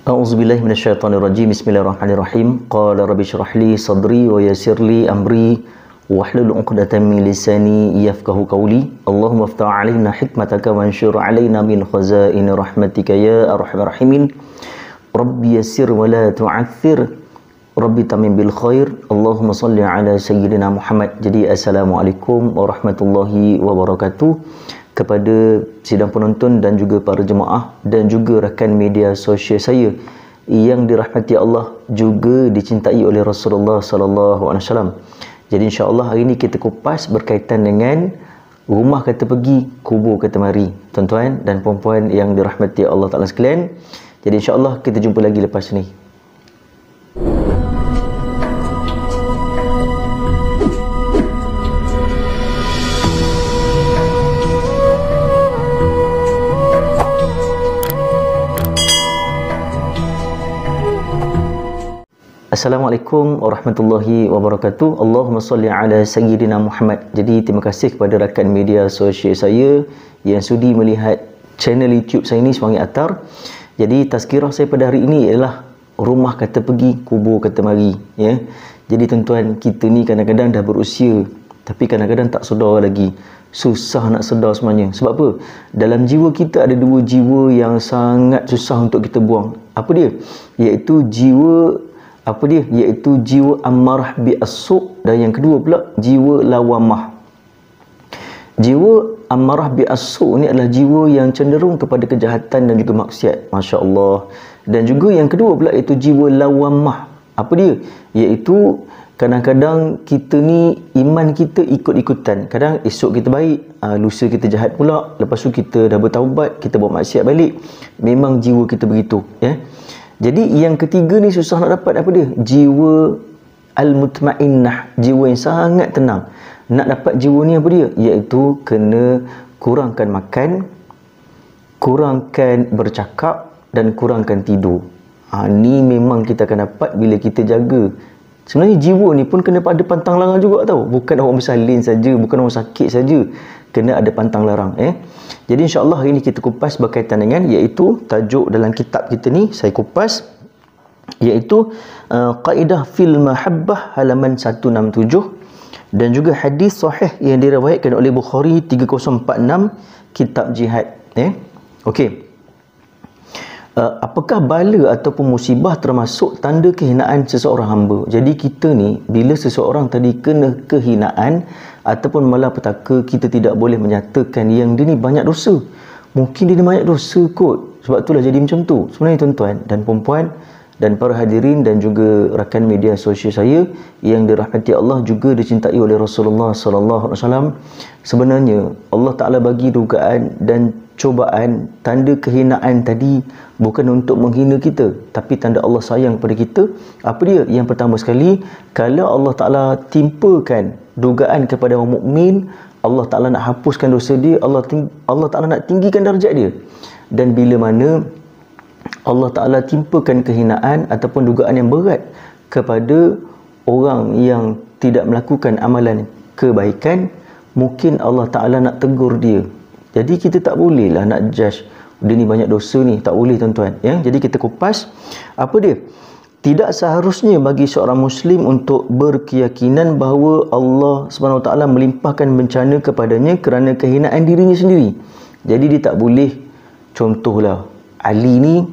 A'udzubillahi minasyaitonirrajim. Bismillahirrahmanirrahim. Qala rabbi shrah li sadri wa yassir li amri wahlul 'uqdatam min lisani yafqahu qawli. Allahumma iftah 'alaina hikmataka wa anshur 'alaina min khazaini rahmatika ya arhamar rahimin. Rabbi yassir wa la tu'aththir. Rabbi tamim bil khair. Allahumma salli ala sayyidina Muhammad. Jadi assalamualaikum warahmatullahi wabarakatuh kepada sidang penonton dan juga para jemaah dan juga rakan media sosial saya yang dirahmati Allah, juga dicintai oleh Rasulullah sallallahu alaihi wasallam. Jadi insya-Allah hari ini kita kupas berkaitan dengan rumah kata pergi, kubur kata mari, tuan-tuan dan puan-puan yang dirahmati Allah Taala sekalian. Jadi insya-Allah kita jumpa lagi lepas ni. Assalamualaikum warahmatullahi wabarakatuh. Allahumma salli ala sayyidina Muhammad. Jadi terima kasih kepada rakan media sosial saya yang sudi melihat channel YouTube saya ni, Semangat Atar. Jadi tazkirah saya pada hari ini ialah rumah kata pergi, kubur kata mari, ya. Jadi tuan-tuan, kita ni kadang-kadang dah berusia tapi kadang-kadang tak sedar lagi. Susah nak sedar sebenarnya. Sebab apa? Dalam jiwa kita ada dua jiwa yang sangat susah untuk kita buang. Apa dia? Iaitu jiwa jiwa ammarah bi as-su', dan yang kedua pula jiwa lawamah. Jiwa ammarah bi as-su' ni adalah jiwa yang cenderung kepada kejahatan dan juga maksiat, masya-Allah. Dan juga yang kedua pula iaitu jiwa lawamah. Apa dia? Iaitu kadang-kadang kita ni iman kita ikut-ikutan. Kadang esok kita baik, lusa kita jahat pula, lepas tu kita dah bertaubat, kita buat maksiat balik. Memang jiwa kita begitu, ya. Jadi yang ketiga ni susah nak dapat. Apa dia? Jiwa al-mutmainnah, jiwa yang sangat tenang. Nak dapat jiwa ni apa dia? Iaitu kena kurangkan makan, kurangkan bercakap dan kurangkan tidur. Ni memang kita akan dapat bila kita jaga. Sebenarnya jiwa ni pun kena ada pantang larang juga tau. Bukan orang bersalin saja, bukan orang sakit saja. Kena ada pantang larang, Jadi insya-Allah hari ini kita kupas berkaitan dengan, iaitu tajuk dalam kitab kita ni saya kupas, iaitu Qaidah fil Mahabbah halaman 167, dan juga hadis sahih yang diriwayatkan oleh Bukhari 3046, kitab jihad, Okey. Apakah bala ataupun musibah termasuk tanda kehinaan seseorang hamba? Jadi kita ni bila seseorang tadi kena kehinaan ataupun malapetaka, kita tidak boleh menyatakan yang dia ni banyak dosa. Mungkin dia ni banyak dosa kot, sebab itulah jadi macam tu. Sebenarnya tuan-tuan dan puan-puan dan para hadirin dan juga rakan media sosial saya yang dirahmati Allah, juga dicintai oleh Rasulullah sallallahu alaihi wasallam, sebenarnya Allah Taala bagi dugaan dan cobaan, tanda kehinaan tadi bukan untuk menghina kita, tapi tanda Allah sayang pada kita. Apa dia? Yang pertama sekali, kalau Allah Taala timpakan dugaan kepada orang mukmin, Allah Taala nak hapuskan dosa dia, Allah Taala nak tinggikan darjat dia. Dan bila mana Allah Taala timpakan kehinaan ataupun dugaan yang berat kepada orang yang tidak melakukan amalan kebaikan, mungkin Allah Taala nak tegur dia. Jadi kita tak bolehlah nak judge dia ni banyak dosa ni, tak boleh tuan-tuan, ya. Jadi kita kupas apa dia? Tidak seharusnya bagi seorang muslim untuk berkeyakinan bahawa Allah Subhanahu Wa Taala melimpahkan bencana kepadanya kerana kehinaan dirinya sendiri. Jadi dia tak boleh, contohlah Ali ni,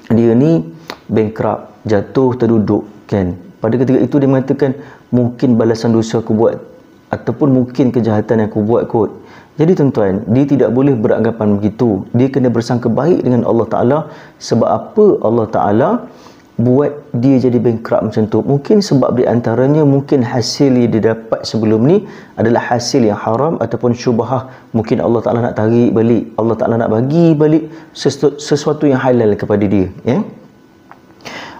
dia ni bankrupt, jatuh terduduk, kan. Pada ketika itu dia mengatakan mungkin balasan dosa aku buat ataupun mungkin kejahatan yang aku buat kot. Jadi tuan-tuan, dia tidak boleh beranggapan begitu. Dia kena bersangka baik dengan Allah Ta'ala. Sebab apa Allah Ta'ala buat dia jadi bankrupt macam tu? Mungkin sebab di antaranya, mungkin hasil yang dia dapat sebelum ni adalah hasil yang haram ataupun syubhah. Mungkin Allah Ta'ala nak tarik balik, Allah Ta'ala nak bagi balik sesuatu yang halal kepada dia, ya.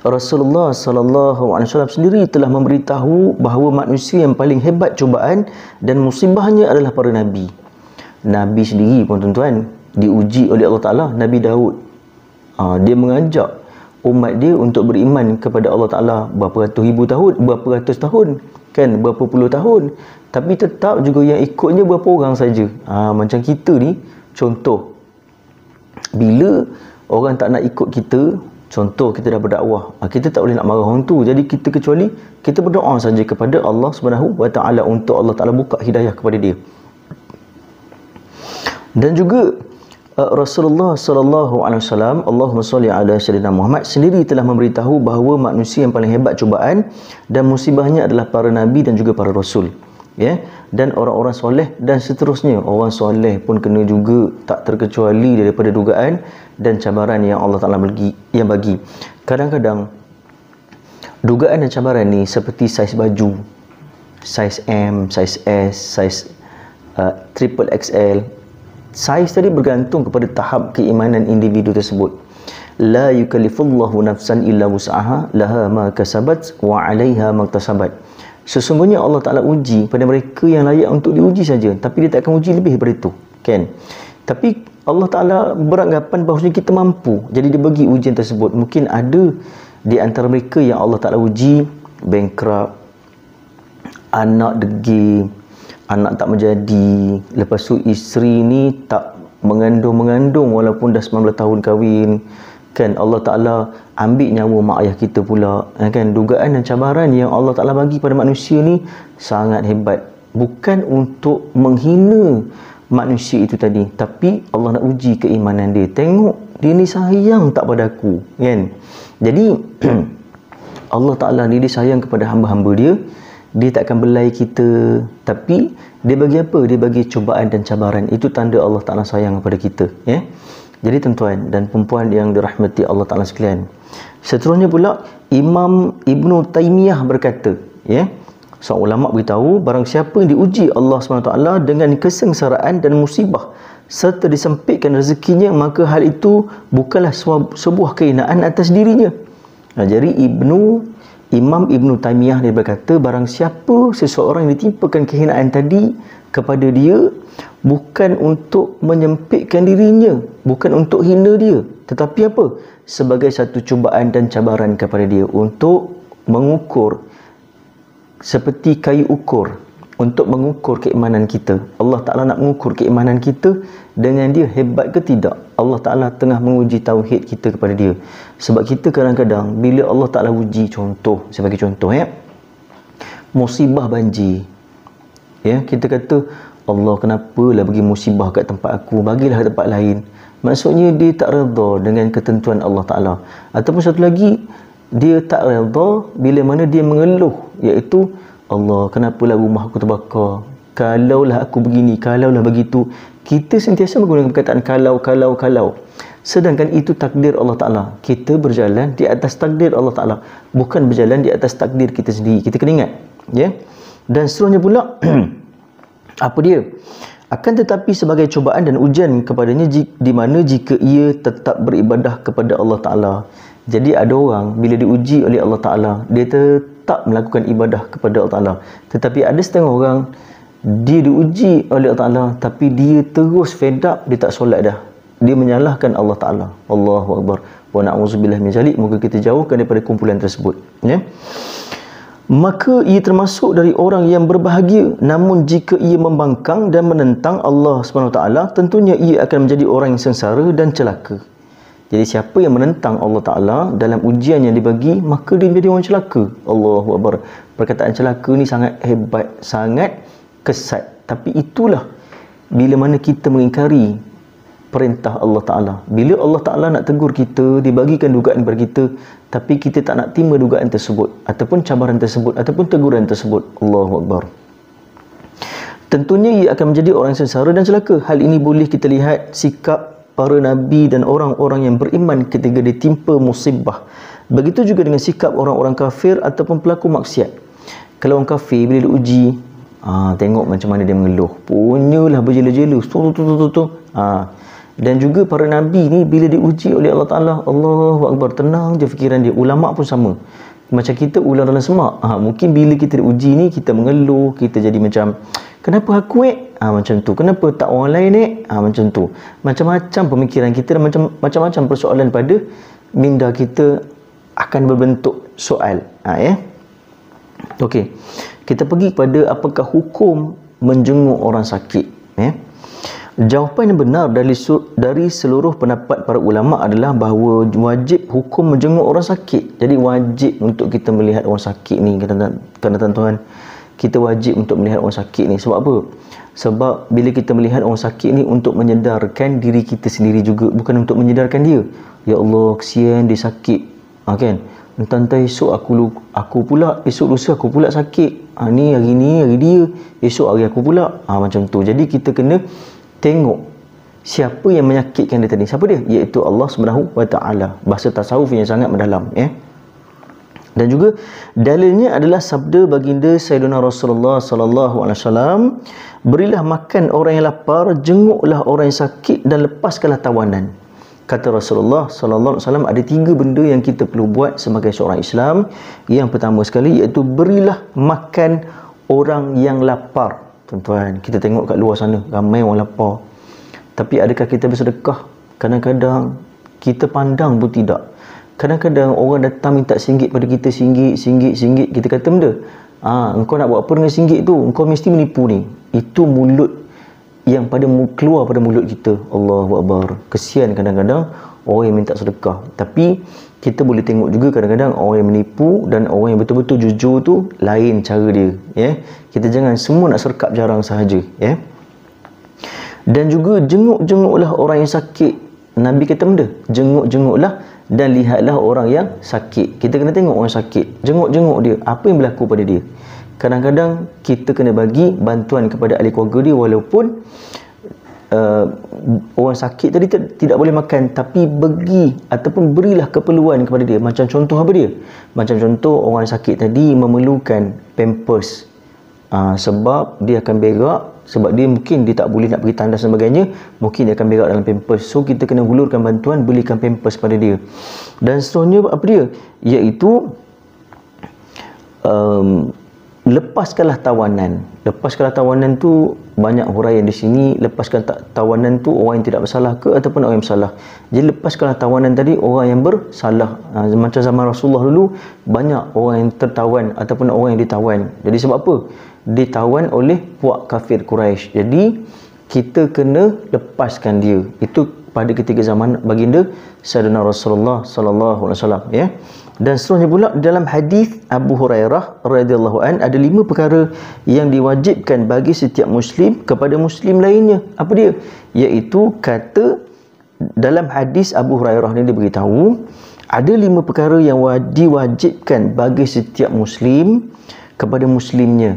Rasulullah sallallahu alaihi wasallam sendiri telah memberitahu bahawa manusia yang paling hebat cubaan dan musibahnya adalah para nabi. Nabi sendiri pun tuan-tuan diuji oleh Allah Ta'ala. Nabi Daud, dia mengajak umat dia untuk beriman kepada Allah Ta'ala berapa ratus tahun, kan, berapa puluh tahun, tapi tetap juga yang ikutnya berapa orang saja. Macam kita ni, contoh, bila orang tak nak ikut kita, Contoh, kita dah berdakwah, kita tak boleh nak marah orang tu. Jadi kita kecuali kita berdoa saja kepada Allah Subhanahu wa taala untuk Allah Taala buka hidayah kepada dia. Dan juga Rasulullah sallallahu alaihi wasallam, Allahumma salli ala sayyidina Muhammad, sendiri telah memberitahu bahawa manusia yang paling hebat cubaan dan musibahnya adalah para nabi dan juga para rasul, ya, dan orang-orang soleh dan seterusnya. Orang soleh pun kena juga, tak terkecuali daripada dugaan dan cabaran yang Allah Taala bagi. Kadang-kadang dugaan dan cabaran ni seperti saiz baju, saiz M, saiz S, saiz triple XL. Saiz tadi bergantung kepada tahap keimanan individu tersebut. La yukallifullahu nafsan illa wus'aha, laha ma kasabat wa 'alaiha ma iktasabat. Sesungguhnya Allah Taala uji pada mereka yang layak untuk diuji saja, tapi dia tak akan uji lebih daripada itu, kan? Tapi Allah Taala beranggapan bahawa kita mampu, jadi dia bagi ujian tersebut. Mungkin ada di antara mereka yang Allah Taala uji bankrupt, anak degil, anak tak menjadi, lepas tu isteri ni tak mengandung walaupun dah 19 tahun kahwin, kan? Allah Ta'ala ambil nyawa mak ayah kita pula, kan? Dugaan dan cabaran yang Allah Ta'ala bagi pada manusia ni sangat hebat. Bukan untuk menghina manusia itu tadi, tapi Allah nak uji keimanan dia. Tengok dia ni sayang tak pada aku, kan? Jadi Allah Ta'ala ni dia sayang kepada hamba-hamba dia. Dia tak akan belai kita, tapi dia bagi apa? Dia bagi cubaan dan cabaran. Itu tanda Allah Ta'ala sayang kepada kita, ya. Jadi tuan-tuan dan perempuan yang dirahmati Allah Ta'ala sekalian, seterusnya pula Imam Ibnu Taymiyah berkata, ya, seorang ulama beritahu, barang siapa yang diuji Allah SWT dengan kesengsaraan dan musibah serta disempitkan rezekinya, maka hal itu bukanlah sebuah kehinaan atas dirinya. Jadi Imam Ibnu Taymiyah dia berkata, barang siapa seseorang yang ditimpakan kehinaan tadi kepada dia, bukan untuk menyempitkan dirinya, bukan untuk hina dia, tetapi apa? Sebagai satu cubaan dan cabaran kepada dia, untuk mengukur, seperti kayu ukur, untuk mengukur keimanan kita. Allah Ta'ala nak mengukur keimanan kita dengan dia hebat ke tidak. Allah Ta'ala tengah menguji tauhid kita kepada dia. Sebab kita kadang-kadang bila Allah Ta'ala uji, contoh, saya bagi contoh, ya, musibah banjir, ya, kita kata, Allah kenapalah bagi musibah kat tempat aku, bagilah kat tempat lain. Maksudnya dia tak redha dengan ketentuan Allah Ta'ala. Ataupun satu lagi, dia tak redha bila mana dia mengeluh, iaitu Allah, kenapalah rumah aku terbakar, kalaulah aku begini, kalaulah begitu. Kita sentiasa menggunakan perkataan kalau. Sedangkan itu takdir Allah Ta'ala. Kita berjalan di atas takdir Allah Ta'ala, bukan berjalan di atas takdir kita sendiri. Kita kena ingat, ya. Dan seterusnya pula apa dia? Akan tetapi sebagai cubaan dan ujian kepadanya, di mana jika ia tetap beribadah kepada Allah Ta'ala. Jadi ada orang bila diuji oleh Allah Ta'ala, dia tetap melakukan ibadah kepada Allah Ta'ala. Tetapi ada setengah orang, dia diuji oleh Allah Ta'ala, tapi dia terus fed up, dia tak solat dah. Dia menyalahkan Allah Ta'ala. Allahu Akbar. Wa na'udzubillah min zalik. Moga kita jauhkan daripada kumpulan tersebut, ya. Maka ia termasuk dari orang yang berbahagia. Namun jika ia membangkang dan menentang Allah SWT, tentunya ia akan menjadi orang yang sengsara dan celaka. Jadi siapa yang menentang Allah Ta'ala dalam ujian yang dibagi, maka dia menjadi orang celaka. Allahu Akbar. Perkataan celaka ni sangat hebat, sangat kesat. Tapi itulah bila mana kita mengingkari perintah Allah Ta'ala. Bila Allah Ta'ala nak tegur kita, dibagikan dugaan kepada kita, tapi kita tak nak terima dugaan tersebut, ataupun cabaran tersebut, ataupun teguran tersebut. Allahu Akbar. Tentunya ia akan menjadi orang sengsara dan celaka. Hal ini boleh kita lihat sikap para nabi dan orang-orang yang beriman ketika ditimpa musibah. Begitu juga dengan sikap orang-orang kafir ataupun pelaku maksiat. Kalau orang kafir bila diuji, tengok macam mana dia mengeluh, punyalah berjela-jela, dan juga para nabi ni bila diuji oleh Allah Ta'ala, Allahu Akbar, tenang je fikiran dia. Ulama pun sama, macam kita ular dalam semak. Mungkin bila kita diuji ni, kita mengeluh, kita jadi macam, kenapa aku macam tu, kenapa tak orang lain macam tu. Macam-macam pemikiran kita dan macam-macam persoalan pada minda kita akan berbentuk soal. Ya. Okey, kita pergi kepada apakah hukum menjenguk orang sakit, ya. Jawapan yang benar dari seluruh pendapat para ulama adalah bahawa wajib hukum menjenguk orang sakit. Jadi wajib untuk kita melihat orang sakit ni, kata tuan-tuan. Kita wajib untuk melihat orang sakit ni. Sebab apa? Sebab bila kita melihat orang sakit ni untuk menyedarkan diri kita sendiri juga, bukan untuk menyedarkan dia. Ya Allah, kesian dia sakit. Kan? Entah-entah esok aku pula, esok lusa aku pula sakit. Ni hari dia, esok hari aku pula. Macam tu. Jadi kita kena tengok siapa yang menyakitkan dia tadi. Siapa dia? Iaitu Allah Subhanahu wa taala. Bahasa tasawuf yang sangat mendalam, Dan juga dalilnya adalah sabda baginda Sayyidina Rasulullah sallallahu alaihi wasallam, berilah makan orang yang lapar, jenguklah orang yang sakit dan lepaskanlah tawanan. Kata Rasulullah sallallahu alaihi wasallam, ada 3 benda yang kita perlu buat sebagai seorang Islam. Yang pertama sekali iaitu berilah makan orang yang lapar. Tuan-tuan, kita tengok kat luar sana ramai orang lapar. Tapi adakah kita bersedekah? Kadang-kadang kita pandang pun tidak. Kadang-kadang orang datang minta RM1 pada kita, RM1. Kita kata benda, engkau nak buat apa dengan RM1 tu? Engkau mesti menipu ni. Itu mulut yang keluar pada mulut kita. Allahu Akbar. Kesian kadang-kadang orang yang minta sedekah. Tapi kita boleh tengok juga kadang-kadang orang yang menipu dan orang yang betul-betul jujur tu lain cara dia, Kita jangan semua nak serkap jarang sahaja, Dan juga jenguklah orang yang sakit. Nabi kata benda, jenguklah dan lihatlah orang yang sakit. Kita kena tengok orang sakit, jenguk dia, apa yang berlaku pada dia. Kadang-kadang kita kena bagi bantuan kepada ahli keluarga dia, walaupun orang sakit tadi tidak boleh makan, tapi berilah keperluan kepada dia. Macam contoh apa dia? Macam contoh orang sakit tadi memerlukan pampers, sebab dia akan berak, sebab dia mungkin dia tak boleh nak pergi tandas dan sebagainya, mungkin dia akan berak dalam pampers. So kita kena hulurkan bantuan, belikan pampers pada dia. Dan seterusnya apa dia? Iaitu lepaskanlah tawanan. Lepaskanlah tawanan tu banyak huraian di sini. Lepaskan tawanan tu orang yang tidak bersalah ke ataupun orang yang bersalah. Jadi lepaskanlah tawanan tadi orang yang bersalah. Macam zaman Rasulullah dulu, banyak orang yang tertawan ataupun orang yang ditawan. Jadi sebab apa? Ditawan oleh puak kafir Quraisy. Jadi kita kena lepaskan dia. Itu pada ketika zaman baginda Sayyidina Rasulullah sallallahu alaihi wasallam, Dan seterusnya pula dalam hadis Abu Hurairah radhiyallahu an, ada 5 perkara yang diwajibkan bagi setiap muslim kepada muslim lainnya. Apa dia? Iaitu kata dalam hadis Abu Hurairah ni dia beritahu ada 5 perkara yang diwajibkan bagi setiap muslim kepada muslimnya.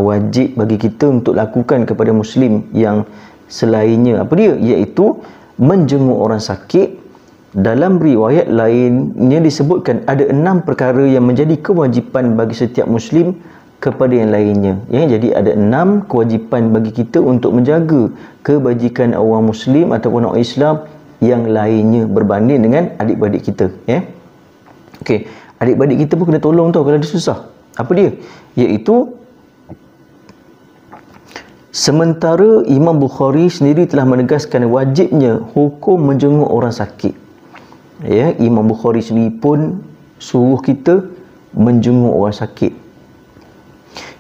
Wajib bagi kita untuk lakukan kepada muslim yang selainnya. Apa dia? Iaitu menjenguk orang sakit. Dalam riwayat lainnya disebutkan ada 6 perkara yang menjadi kewajipan bagi setiap muslim kepada yang lainnya. Jadi ada 6 kewajipan bagi kita untuk menjaga kebajikan orang muslim ataupun orang Islam yang lainnya berbanding dengan adik-beradik kita. Okey, adik-beradik kita pun kena tolong tau kalau dia susah. Apa dia? Iaitu sementara Imam Bukhari sendiri telah menegaskan wajibnya hukum menjenguk orang sakit. Imam Bukhari sendiri pun suruh kita menjenguk orang sakit.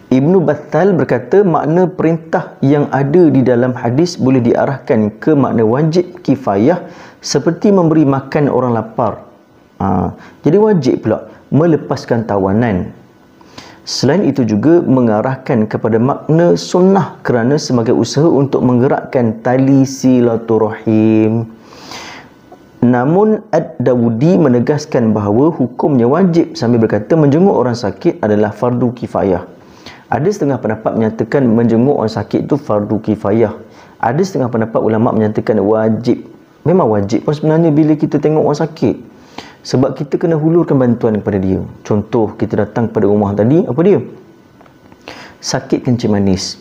Ibnu Battal berkata makna perintah yang ada di dalam hadis boleh diarahkan ke makna wajib kifayah seperti memberi makan orang lapar. Jadi wajib pula melepaskan tawanan. Selain itu juga mengarahkan kepada makna sunnah kerana sebagai usaha untuk menggerakkan tali silaturahim. Namun Ad-Dawudi menegaskan bahawa hukumnya wajib sambil berkata menjenguk orang sakit adalah fardu kifayah. Ada setengah pendapat menyatakan menjenguk orang sakit itu fardu kifayah. Ada setengah pendapat ulama menyatakan wajib. Memang wajib pun sebenarnya bila kita tengok orang sakit. Sebab kita kena hulurkan bantuan kepada dia. Contoh, kita datang kepada rumah tadi, apa dia? Sakit kencing manis.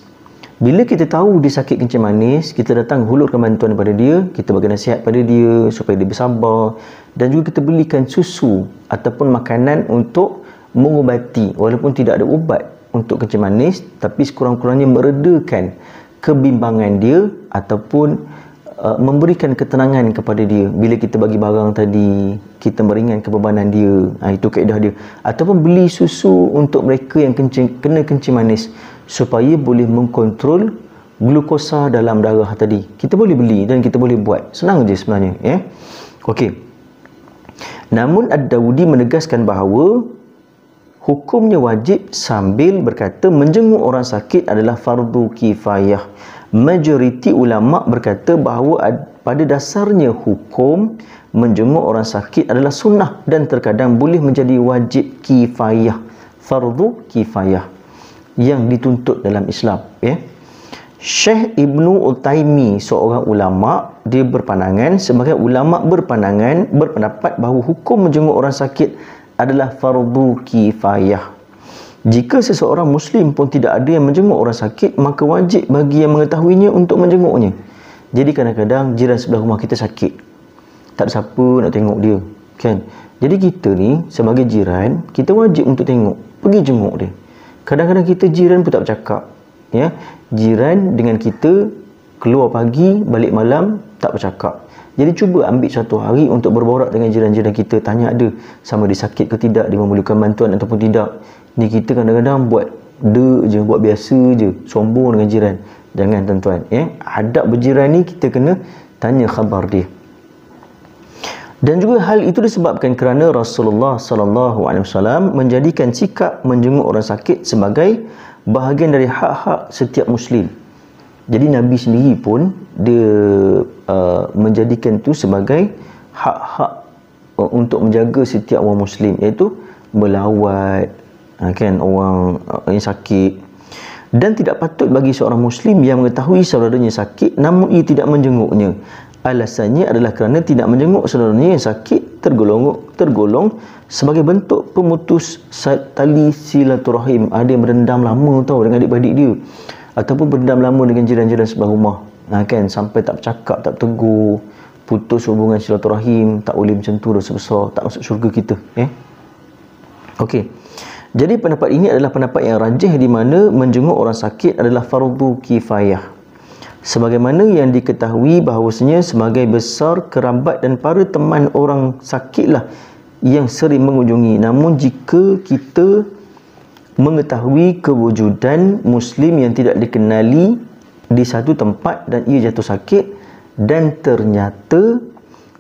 Bila kita tahu dia sakit kencing manis, kita datang hulurkan bantuan kepada dia, kita bagi nasihat pada dia supaya dia bersabar, dan juga kita belikan susu ataupun makanan untuk mengubati, walaupun tidak ada ubat untuk kencing manis, tapi sekurang-kurangnya meredakan kebimbangan dia ataupun memberikan ketenangan kepada dia. Bila kita bagi barang tadi, kita meringankan kebebanan dia. Itu kaedah dia. Ataupun beli susu untuk mereka yang kena kencing manis supaya boleh mengkontrol glukosa dalam darah tadi. Kita boleh beli dan kita boleh buat. Senang je sebenarnya, ya. Okey. Namun Ad-Dawudi menegaskan bahawa hukumnya wajib sambil berkata menjenguk orang sakit adalah fardu kifayah. Majoriti ulama berkata bahawa pada dasarnya hukum menjenguk orang sakit adalah sunnah dan terkadang boleh menjadi wajib kifayah, fardu kifayah yang dituntut dalam Islam, ya. Syekh Ibnu Utaimi, seorang ulama, dia berpandangan, sebagai ulama berpendapat bahawa hukum menjenguk orang sakit adalah fardu kifayah. Jika seseorang Muslim pun tidak ada yang menjenguk orang sakit, maka wajib bagi yang mengetahuinya untuk menjenguknya. Jadi kadang-kadang jiran sebelah rumah kita sakit, tak ada siapa nak tengok dia, kan? Jadi kita ni sebagai jiran, kita wajib untuk tengok, pergi jenguk dia. Kadang-kadang kita jiran pun tak bercakap, ya. Jiran dengan kita keluar pagi, balik malam, tak bercakap. Jadi cuba ambil satu hari untuk berborak dengan jiran-jiran kita, tanya ada sama dia sakit ke tidak, dia memerlukan bantuan ataupun tidak. Ni kita kadang-kadang buat je, buat biasa je, sombong dengan jiran. Jangan tuan-tuan, ya. Adab berjiran ni kita kena tanya khabar dia. Dan juga hal itu disebabkan kerana Rasulullah sallallahu alaihi wasallam menjadikan sikap menjenguk orang sakit sebagai bahagian dari hak-hak setiap Muslim. Jadi Nabi sendiri pun dia menjadikan itu sebagai hak-hak untuk menjaga setiap orang Muslim, iaitu melawat, kan, orang yang sakit. Dan tidak patut bagi seorang Muslim yang mengetahui saudaranya sakit namun ia tidak menjenguknya. Alasannya adalah kerana tidak menjenguk saudaranya yang sakit tergolong sebagai bentuk pemutus tali silaturahim. Ada yang berendam lama tau dengan adik-beradik dia, ataupun berendam lama dengan jiran-jiran sebelah rumah, kan, sampai tak bercakap, tak tegur, putus hubungan silaturahim. Tak boleh macam tu, dosa besar, tak masuk syurga kita, ya. Okey. Jadi pendapat ini adalah pendapat yang rajih, di mana menjenguk orang sakit adalah fardu kifayah. Sebagaimana yang diketahui bahawasanya sebagai besar kerabat dan para teman orang sakitlah yang sering mengunjungi. Namun jika kita mengetahui kewujudan Muslim yang tidak dikenali di satu tempat dan ia jatuh sakit dan ternyata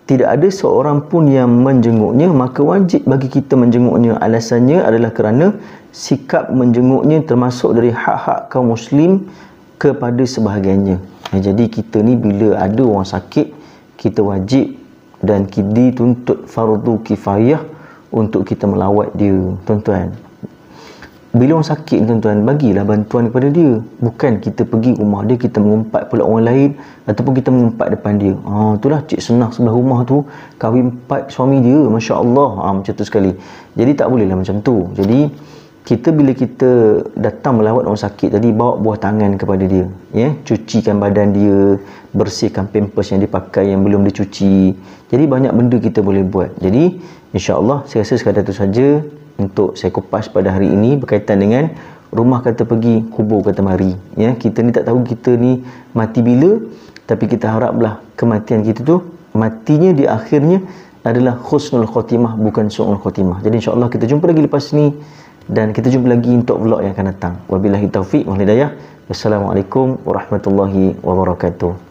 tidak ada seorang pun yang menjenguknya, maka wajib bagi kita menjenguknya. Alasannya adalah kerana sikap menjenguknya termasuk dari hak-hak kaum Muslim kepada sebahagiannya. Jadi kita ni bila ada orang sakit, kita wajib dan dituntut fardu kifayah untuk kita melawat dia, tuan-tuan. Bila orang sakit, tuan-tuan, bagilah bantuan kepada dia. Bukan kita pergi rumah dia, kita mengumpat pula orang lain, ataupun kita mengumpat depan dia. Itulah Cik Senah sebelah rumah tu kahwin 4 suami dia, Masya Allah, macam tu sekali. Jadi tak bolehlah macam tu. Jadi kita bila kita datang melawat orang sakit tadi, bawa buah tangan kepada dia, ya, cucikan badan dia, bersihkan pampers yang dia pakai yang belum dicuci. Jadi banyak benda kita boleh buat. Jadi insya-Allah saya rasa sekadar itu saja untuk saya kupas pada hari ini berkaitan dengan rumah kata pergi, kubur kata mari, ya. Kita ni tak tahu kita ni mati bila, tapi kita haraplah kematian kita tu matinya di akhirnya adalah husnul khotimah, bukan su'ul khotimah. Jadi insya-Allah kita jumpa lagi lepas ni, dan kita jumpa lagi untuk vlog yang akan datang. Wabillahi taufiq wal hidayah. Wassalamualaikum warahmatullahi wabarakatuh.